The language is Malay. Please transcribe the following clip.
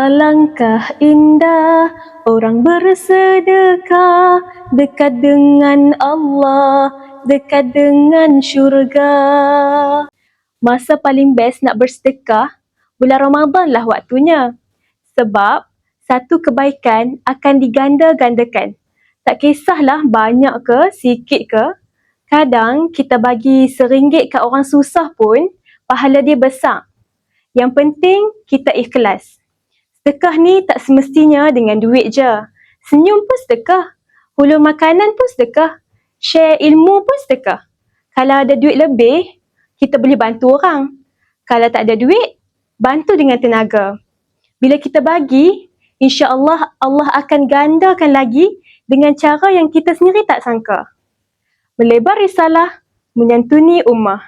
Alangkah indah orang bersedekah, dekat dengan Allah, dekat dengan syurga. Masa paling best nak bersedekah, bulan Ramadan lah waktunya. Sebab satu kebaikan akan diganda-gandakan. Tak kisahlah banyak ke, sikit ke. Kadang kita bagi RM1 kat orang susah pun, pahala dia besar. Yang penting kita ikhlas. Sedekah ni tak semestinya dengan duit je. Senyum pun sedekah. Hulur makanan pun sedekah. Share ilmu pun sedekah. Kalau ada duit lebih, kita boleh bantu orang. Kalau tak ada duit, bantu dengan tenaga. Bila kita bagi, insya-Allah Allah akan gandakan lagi dengan cara yang kita sendiri tak sangka. Melebar risalah, menyantuni ummah.